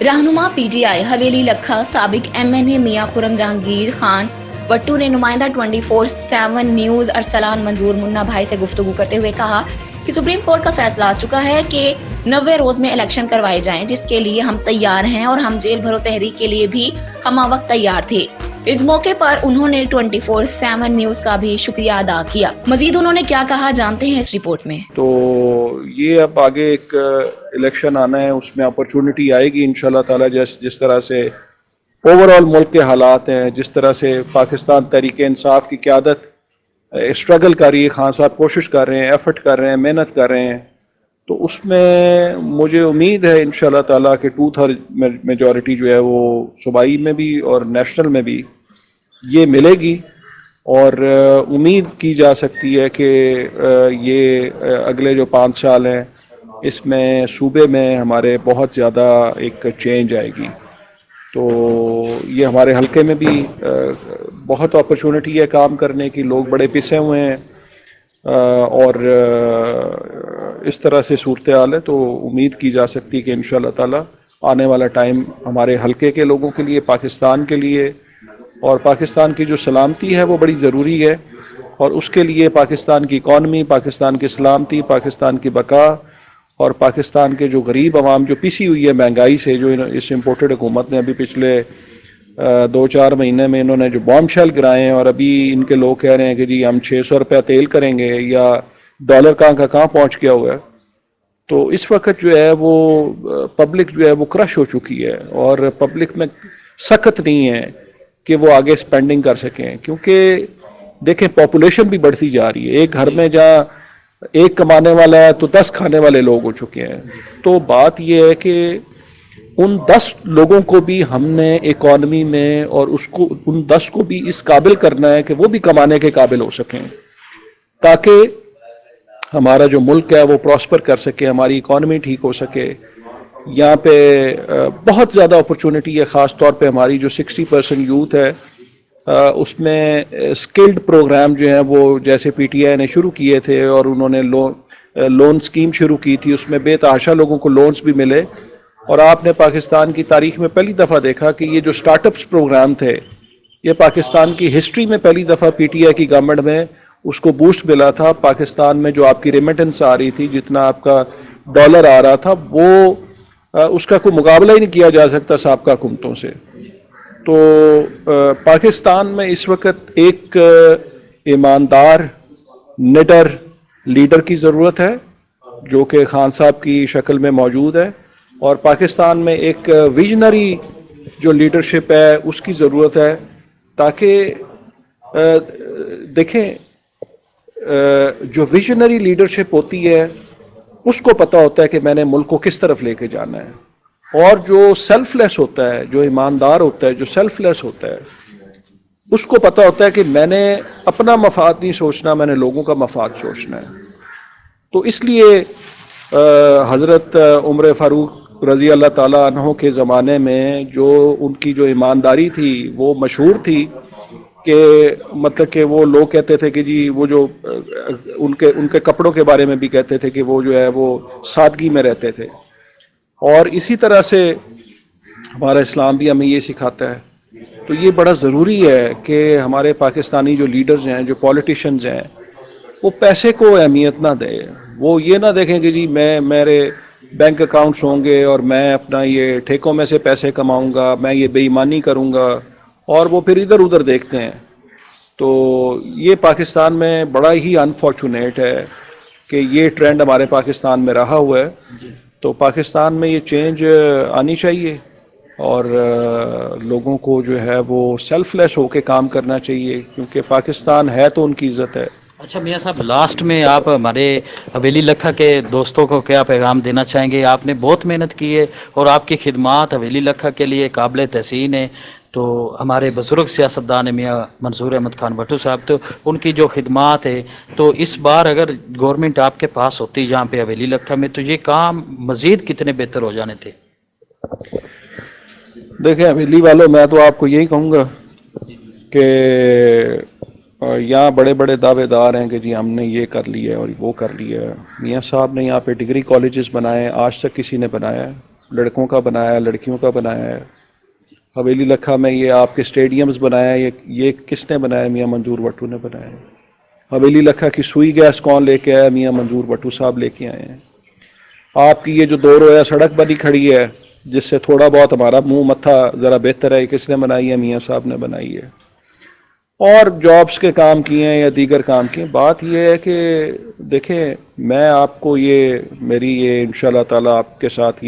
रहनुमा पीटीआई हवेली लखा साबिक एमएनए मियां खुरम जहांगीर खान वट्टू ने नुमाइंदा 24/7 न्यूज अरसलान मंजूर मुन्ना भाई से गुफ्तगू करते हुए कहा कि सुप्रीम कोर्ट का फैसला आ चुका है कि 90 रोज में इलेक्शन करवाए जाएं, जिसके लिए हम तैयार हैं और हम जेल भरो तहरीक के लिए भी हम वक्त तैयार थे। इस मौके पर उन्होंने 24/7 न्यूज का भी शुक्रिया अदा किया। मजीद उन्होंने क्या कहा जानते हैं इस रिपोर्ट में। तो ये अब आगे एक इलेक्शन आना है, उसमें अपॉर्चुनिटी आएगी इंशाल्लाह ताला। जिस तरह से ओवरऑल मुल्क के हालात हैं, जिस तरह से पाकिस्तान तहरीक इंसाफ की क़यादत स्ट्रगल कर रही है, खान साहब कोशिश कर रहे हैं, एफर्ट कर रहे हैं, मेहनत कर रहे हैं, तो उसमें मुझे उम्मीद है इंशाल्लाह ताला कि 2/3 मेजॉरिटी जो है वो सूबाई में भी और नेशनल में भी ये मिलेगी। और उम्मीद की जा सकती है कि ये अगले जो 5 साल हैं इसमें सूबे में हमारे बहुत ज़्यादा एक चेंज आएगी। तो ये हमारे हलके में भी बहुत अपॉर्चुनिटी है काम करने की, लोग बड़े पिसे हुए हैं और इस तरह से सूरत हाल है। तो उम्मीद की जा सकती है कि इंशाल्लाह ताला आने वाला टाइम हमारे हलके के लोगों के लिए, पाकिस्तान के लिए और पाकिस्तान की जो सलामती है वो बड़ी ज़रूरी है, और उसके लिए पाकिस्तान की इकॉनमी, पाकिस्तान की सलामती, पाकिस्तान की बका और पाकिस्तान के जो गरीब आवाम जो पिसी हुई है महंगाई से, जो इस इम्पोर्टेड हुकूमत ने अभी पिछले 2-4 महीने में इन्होंने जो बॉम्ब शेल गिराए हैं, और अभी इनके लोग कह रहे हैं कि जी हम 600 रुपया तेल करेंगे, या डॉलर कहाँ पहुँच गया हुआ है। तो इस वक्त जो है वो पब्लिक जो है वो क्रश हो चुकी है, और पब्लिक में सख्त नहीं है कि वो आगे स्पेंडिंग कर सकें, क्योंकि देखें पॉपुलेशन भी बढ़ती जा रही है। एक घर में जहाँ एक कमाने वाला है तो 10 खाने वाले लोग हो चुके हैं। तो बात यह है कि उन 10 लोगों को भी हमने इकॉनमी में, और उसको उन 10 को भी इस काबिल करना है कि वो भी कमाने के काबिल हो सकें, ताकि हमारा जो मुल्क है वो प्रॉस्पर कर सके, हमारी इकॉनमी ठीक हो सके। यहाँ पे बहुत ज़्यादा अपॉर्चुनिटी है, ख़ास तौर पे हमारी जो 60% यूथ है उसमें स्किल्ड प्रोग्राम जो हैं वो जैसे पीटीआई ने शुरू किए थे, और उन्होंने लोन स्कीम शुरू की थी, उसमें बेतहाशा लोगों को लोन्स भी मिले। और आपने पाकिस्तान की तारीख में पहली दफ़ा देखा कि ये जो स्टार्टअप्स प्रोग्राम थे, ये पाकिस्तान की हिस्ट्री में पहली दफ़ा पीटीआई की गवर्नमेंट में उसको बूस्ट मिला था। पाकिस्तान में जो आपकी रेमिटेंस आ रही थी, जितना आपका डॉलर आ रहा था, वो उसका कोई मुकाबला ही नहीं किया जा सकता साबका हुकूमतों से। तो पाकिस्तान में इस वक्त एक ईमानदार निडर लीडर की ज़रूरत है, जो कि खान साहब की शक्ल में मौजूद है, और पाकिस्तान में एक विजनरी जो लीडरशिप है उसकी ज़रूरत है, ताकि देखें जो विजनरी लीडरशिप होती है उसको पता होता है कि मैंने मुल्क को किस तरफ लेके जाना है, और जो सेल्फलेस होता है, जो ईमानदार होता है, जो सेल्फलेस होता है, उसको पता होता है कि मैंने अपना मफाद नहीं सोचना, मैंने लोगों का मफाद सोचना है। तो इसलिए हज़रत उमर फ़ारूक रज़ी अल्लाह ताला अन्हो के ज़माने में जो उनकी जो ईमानदारी थी वो मशहूर थी, कि मतलब कि वो लोग कहते थे कि जी वो जो उनके कपड़ों के बारे में भी कहते थे कि वो जो है वो सादगी में रहते थे। और इसी तरह से हमारा इस्लाम भी हमें ये सिखाता है। तो ये बड़ा ज़रूरी है कि हमारे पाकिस्तानी जो लीडर्स हैं, जो पॉलिटिशियंस हैं, वो पैसे को अहमियत ना दें। वो ये ना देखें कि जी मेरे बैंक अकाउंट्स होंगे और मैं अपना ये ठेकों में से पैसे कमाऊंगा, मैं ये बेईमानी करूंगा, और वो फिर इधर उधर देखते हैं। तो ये पाकिस्तान में बड़ा ही अनफॉर्चुनेट है कि ये ट्रेंड हमारे पाकिस्तान में रहा हुआ है। तो पाकिस्तान में ये चेंज आनी चाहिए, और लोगों को जो है वो सेल्फलेस होके काम करना चाहिए, क्योंकि पाकिस्तान है तो उनकी इज़्ज़त है। अच्छा मियाँ साहब, लास्ट में आप हमारे हवेली लखा के दोस्तों को क्या पैगाम देना चाहेंगे? आपने बहुत मेहनत की है और आपकी खिदमात हवेली लखा के लिए काबिल तहसीन है। तो हमारे बुजुर्ग सियासतदान है मियाँ मंसूर अहमद खान भट्टू साहब, तो उनकी जो खिदमात है, तो इस बार अगर गवर्नमेंट आपके पास होती यहाँ पे हवेली लखा में, तो ये काम मज़ीद कितने बेहतर हो जाने थे? देखें हवेली वालों, मैं तो आपको यही कहूँगा कि यहाँ बड़े बड़े दावेदार हैं कि जी हमने ये कर लिया है और वो कर लिया है। मियाँ साहब ने यहाँ पे डिग्री कॉलेजेस बनाए, आज तक किसी ने बनाया है? लड़कों का बनाया, लड़कियों का बनाया है। हवेली लखा में ये आपके स्टेडियम्स बनाया है, ये किसने बनाया? मियाँ मंजूर भट्टू ने बनाया है। हवेली लखा की सुई गैस कौन लेके आया? मियाँ मंजूर भट्टू साहब लेके आए हैं। आपकी ये जो 2 रोया सड़क बनी खड़ी है, जिससे थोड़ा बहुत हमारा मुंह मत्था ज़रा बेहतर है, किसने बनाई है? मियाँ साहब ने बनाई है। और जॉब्स के काम किए हैं या दीगर काम किए। बात यह है कि देखें, मैं आपको मेरी ये इंशाल्लाह ताला आपके साथ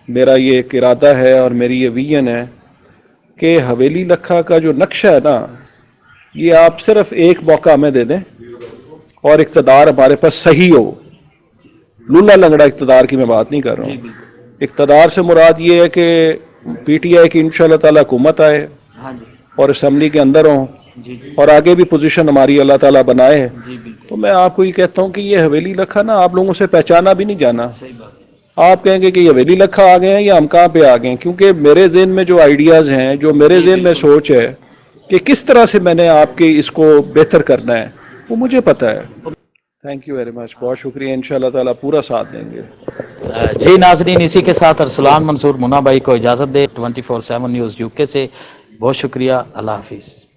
मेरा ये एक इरादा है और मेरी ये विजन है कि हवेली लखा का जो नक्शा है ना, ये आप सिर्फ एक मौका हमें दे दें और इक़्तिदार हमारे पास सही हो। लूला लंगड़ा इक़्तिदार की मैं बात नहीं कर रहा हूँ। इक़्तिदार से मुराद ये है कि PTI की इंशाल्लाह ताला हुकूमत आए और असम्बली के अंदर हों और आगे भी पोजीशन हमारी अल्लाह ताला बनाए। तो मैं आपको ये कहता हूँ कि ये हवेली लखा ना आप लोगों से पहचाना भी नहीं जाना। आप कहेंगे कि ये हवेली लखा आ गए हैं या हम कहाँ पे आ गए हैं, क्योंकि मेरे ज़हन में जो आइडियाज़ हैं, जो मेरे ज़हन में सोच है कि किस तरह से मैंने आपके इसको बेहतर करना है, वो मुझे पता है। थैंक यू वेरी मच, बहुत शुक्रिया। इंशाल्लाह ताला पूरा साथ देंगे। जी नाजरीन, इसी के साथ अरसलान मंसूर मुन्ना भाई को इजाज़त दे। 24/7 न्यूज़ UK से बहुत शुक्रिया। अल्लाह हाफिज़।